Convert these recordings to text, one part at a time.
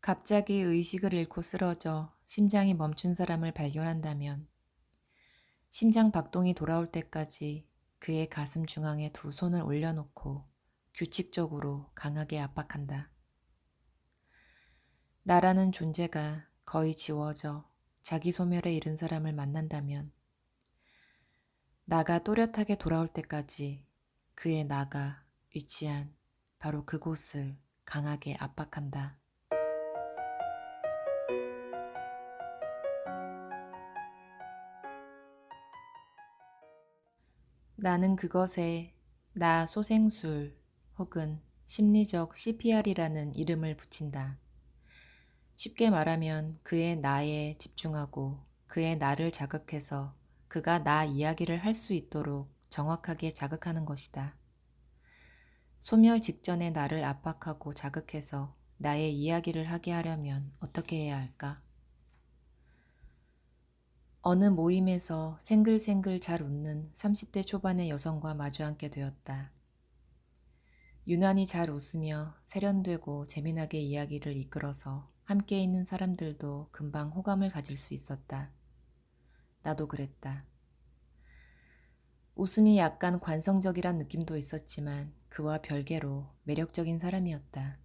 갑자기 의식을 잃고 쓰러져 심장이 멈춘 사람을 발견한다면 심장 박동이 돌아올 때까지 그의 가슴 중앙에 두 손을 올려놓고 규칙적으로 강하게 압박한다. 나라는 존재가 거의 지워져 자기 소멸에 이른 사람을 만난다면 나가 또렷하게 돌아올 때까지 그의 나가 위치한 바로 그곳을 강하게 압박한다. 나는 그것에 나 소생술 혹은 심리적 CPR이라는 이름을 붙인다. 쉽게 말하면 그의 나에 집중하고 그의 나를 자극해서 그가 나 이야기를 할 수 있도록 정확하게 자극하는 것이다. 소멸 직전에 나를 압박하고 자극해서 나의 이야기를 하게 하려면 어떻게 해야 할까? 어느 모임에서 생글생글 잘 웃는 30대 초반의 여성과 마주 앉게 되었다. 유난히 잘 웃으며 세련되고 재미나게 이야기를 이끌어서 함께 있는 사람들도 금방 호감을 가질 수 있었다. 나도 그랬다. 웃음이 약간 관성적이란 느낌도 있었지만 그와 별개로 매력적인 사람이었다.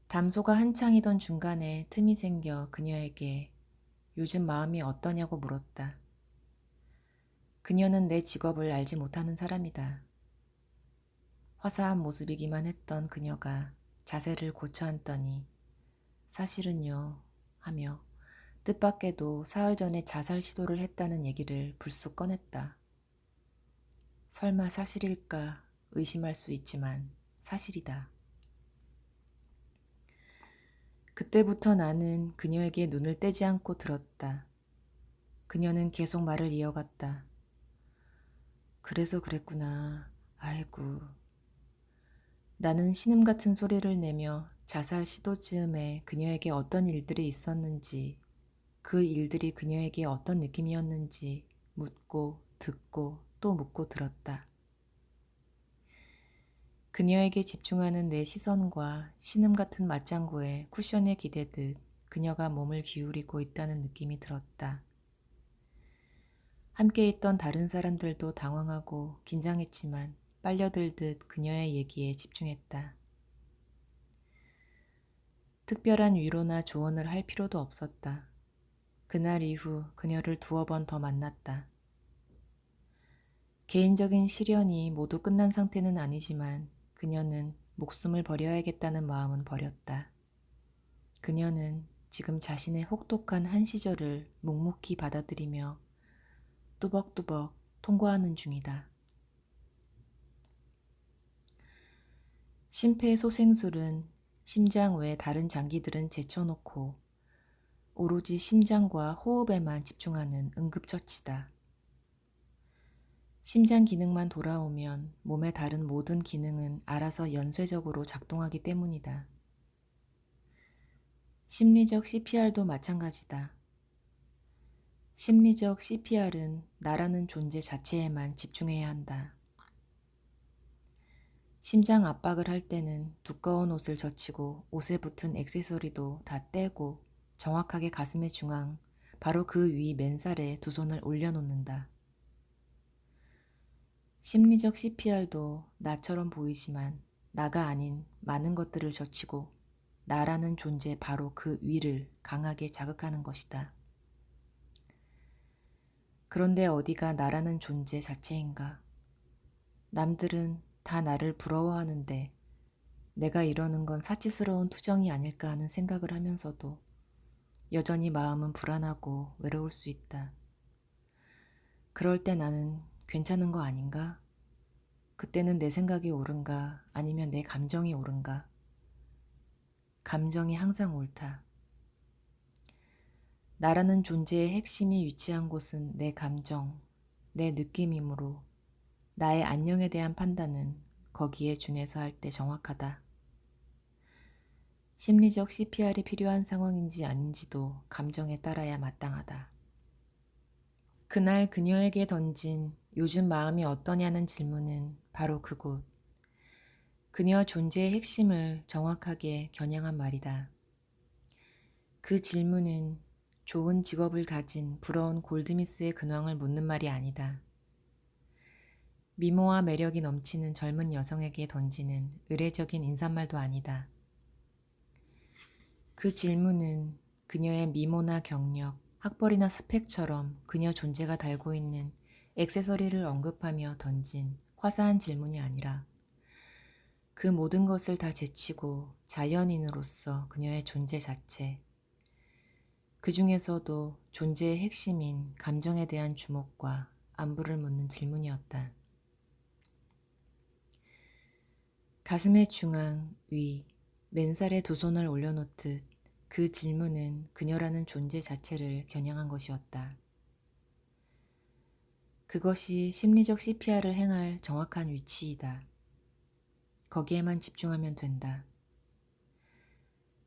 담소가 한창이던 중간에 틈이 생겨 그녀에게 요즘 마음이 어떠냐고 물었다. 그녀는 내 직업을 알지 못하는 사람이다. 화사한 모습이기만 했던 그녀가 자세를 고쳐 앉더니 사실은요 하며 뜻밖에도 사흘 전에 자살 시도를 했다는 얘기를 불쑥 꺼냈다. 설마 사실일까 의심할 수 있지만 사실이다. 그때부터 나는 그녀에게 눈을 떼지 않고 들었다. 그녀는 계속 말을 이어갔다. 그래서 그랬구나. 아이고. 나는 신음 같은 소리를 내며 자살 시도 즈음에 그녀에게 어떤 일들이 있었는지, 그 일들이 그녀에게 어떤 느낌이었는지 묻고 듣고 또 묻고 들었다. 그녀에게 집중하는 내 시선과 신음 같은 맞장구에 쿠션에 기대듯 그녀가 몸을 기울이고 있다는 느낌이 들었다. 함께 있던 다른 사람들도 당황하고 긴장했지만 빨려들듯 그녀의 얘기에 집중했다. 특별한 위로나 조언을 할 필요도 없었다. 그날 이후 그녀를 두어 번 더 만났다. 개인적인 시련이 모두 끝난 상태는 아니지만 그녀는 목숨을 버려야겠다는 마음은 버렸다. 그녀는 지금 자신의 혹독한 한 시절을 묵묵히 받아들이며 뚜벅뚜벅 통과하는 중이다. 심폐소생술은 심장 외 다른 장기들은 제쳐놓고 오로지 심장과 호흡에만 집중하는 응급처치다. 심장 기능만 돌아오면 몸의 다른 모든 기능은 알아서 연쇄적으로 작동하기 때문이다. 심리적 CPR도 마찬가지다. 심리적 CPR은 나라는 존재 자체에만 집중해야 한다. 심장 압박을 할 때는 두꺼운 옷을 젖히고 옷에 붙은 액세서리도 다 떼고 정확하게 가슴의 중앙, 바로 그 위 맨살에 두 손을 올려놓는다. 심리적 CPR도 나처럼 보이지만 나가 아닌 많은 것들을 젖히고 나라는 존재 바로 그 위를 강하게 자극하는 것이다. 그런데 어디가 나라는 존재 자체인가? 남들은 다 나를 부러워하는데 내가 이러는 건 사치스러운 투정이 아닐까 하는 생각을 하면서도 여전히 마음은 불안하고 외로울 수 있다. 그럴 때 나는 괜찮은 거 아닌가? 그때는 내 생각이 옳은가? 아니면 내 감정이 옳은가? 감정이 항상 옳다. 나라는 존재의 핵심이 위치한 곳은 내 감정, 내 느낌이므로 나의 안녕에 대한 판단은 거기에 준해서 할 때 정확하다. 심리적 CPR이 필요한 상황인지 아닌지도 감정에 따라야 마땅하다. 그날 그녀에게 던진 요즘 마음이 어떠냐는 질문은 바로 그곳, 그녀 존재의 핵심을 정확하게 겨냥한 말이다. 그 질문은 좋은 직업을 가진 부러운 골드미스의 근황을 묻는 말이 아니다. 미모와 매력이 넘치는 젊은 여성에게 던지는 의례적인 인사말도 아니다. 그 질문은 그녀의 미모나 경력, 학벌이나 스펙처럼 그녀 존재가 달고 있는 액세서리를 언급하며 던진 화사한 질문이 아니라 그 모든 것을 다 제치고 자연인으로서 그녀의 존재 자체, 그 중에서도 존재의 핵심인 감정에 대한 주목과 안부를 묻는 질문이었다. 가슴의 중앙, 위, 맨살에 두 손을 올려놓듯 그 질문은 그녀라는 존재 자체를 겨냥한 것이었다. 그것이 심리적 CPR을 행할 정확한 위치이다. 거기에만 집중하면 된다.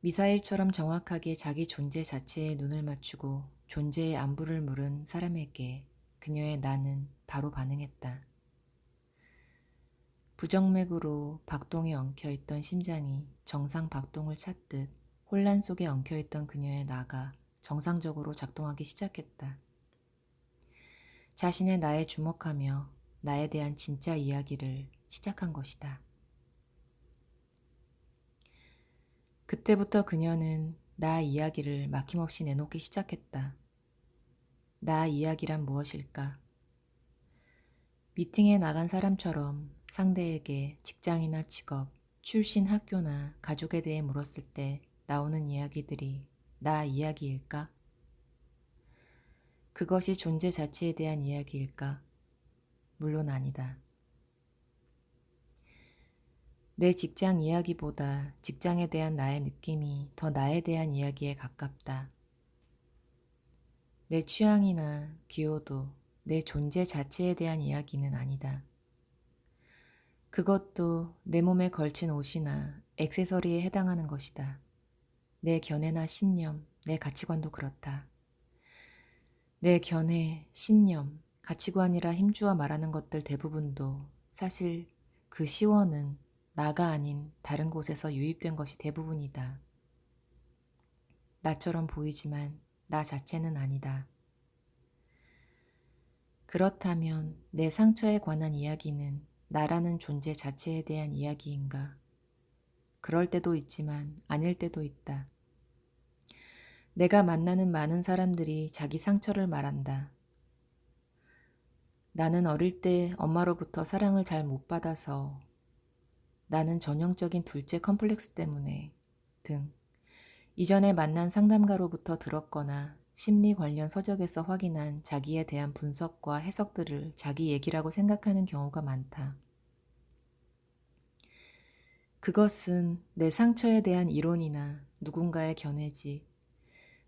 미사일처럼 정확하게 자기 존재 자체에 눈을 맞추고 존재의 안부를 물은 사람에게 그녀의 나는 바로 반응했다. 부정맥으로 박동이 엉켜있던 심장이 정상 박동을 찾듯 혼란 속에 엉켜있던 그녀의 나가 정상적으로 작동하기 시작했다. 자신의 나에 주목하며 나에 대한 진짜 이야기를 시작한 것이다. 그때부터 그녀는 나 이야기를 막힘없이 내놓기 시작했다. 나 이야기란 무엇일까? 미팅에 나간 사람처럼 상대에게 직장이나 직업, 출신 학교나 가족에 대해 물었을 때 나오는 이야기들이 나 이야기일까? 그것이 존재 자체에 대한 이야기일까? 물론 아니다. 내 직장 이야기보다 직장에 대한 나의 느낌이 더 나에 대한 이야기에 가깝다. 내 취향이나 기호도 내 존재 자체에 대한 이야기는 아니다. 그것도 내 몸에 걸친 옷이나 액세서리에 해당하는 것이다. 내 견해나 신념, 내 가치관도 그렇다. 내 견해, 신념, 가치관이라 힘주어 말하는 것들 대부분도 사실 그 시원은 나가 아닌 다른 곳에서 유입된 것이 대부분이다. 나처럼 보이지만 나 자체는 아니다. 그렇다면 내 상처에 관한 이야기는 나라는 존재 자체에 대한 이야기인가? 그럴 때도 있지만 아닐 때도 있다. 내가 만나는 많은 사람들이 자기 상처를 말한다. 나는 어릴 때 엄마로부터 사랑을 잘 못 받아서 나는 전형적인 둘째 컴플렉스 때문에 등 이전에 만난 상담가로부터 들었거나 심리 관련 서적에서 확인한 자기에 대한 분석과 해석들을 자기 얘기라고 생각하는 경우가 많다. 그것은 내 상처에 대한 이론이나 누군가의 견해지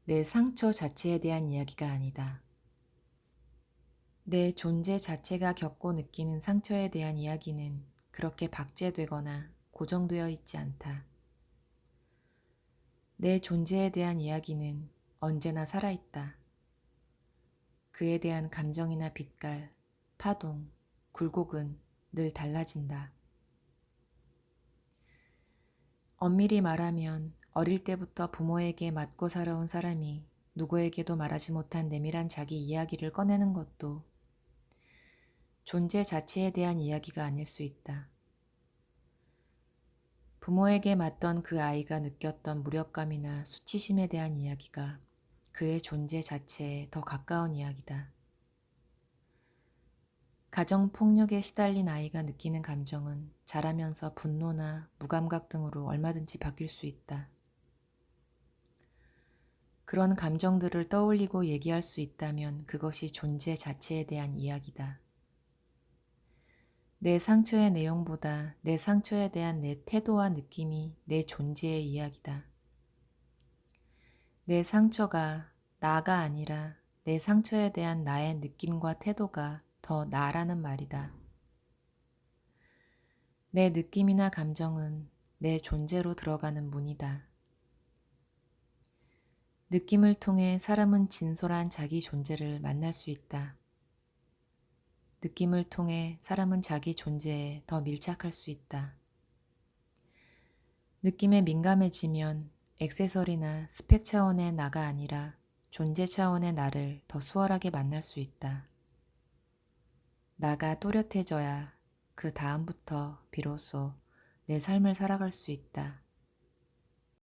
내 상처 자체에 대한 이야기가 아니다. 내 존재 자체가 겪고 느끼는 상처에 대한 이야기는 그렇게 박제되거나 고정되어 있지 않다. 내 존재에 대한 이야기는 언제나 살아있다. 그에 대한 감정이나 빛깔, 파동, 굴곡은 늘 달라진다. 엄밀히 말하면 어릴 때부터 부모에게 맞고 살아온 사람이 누구에게도 말하지 못한 내밀한 자기 이야기를 꺼내는 것도 존재 자체에 대한 이야기가 아닐 수 있다. 부모에게 맞던 그 아이가 느꼈던 무력감이나 수치심에 대한 이야기가 그의 존재 자체에 더 가까운 이야기다. 가정폭력에 시달린 아이가 느끼는 감정은 자라면서 분노나 무감각 등으로 얼마든지 바뀔 수 있다. 그런 감정들을 떠올리고 얘기할 수 있다면 그것이 존재 자체에 대한 이야기다. 내 상처의 내용보다 내 상처에 대한 내 태도와 느낌이 내 존재의 이야기다. 내 상처가 나가 아니라 내 상처에 대한 나의 느낌과 태도가 더 나라는 말이다. 내 느낌이나 감정은 내 존재로 들어가는 문이다. 느낌을 통해 사람은 진솔한 자기 존재를 만날 수 있다. 느낌을 통해 사람은 자기 존재에 더 밀착할 수 있다. 느낌에 민감해지면 액세서리나 스펙 차원의 나가 아니라 존재 차원의 나를 더 수월하게 만날 수 있다. 나가 또렷해져야 그 다음부터 비로소 내 삶을 살아갈 수 있다.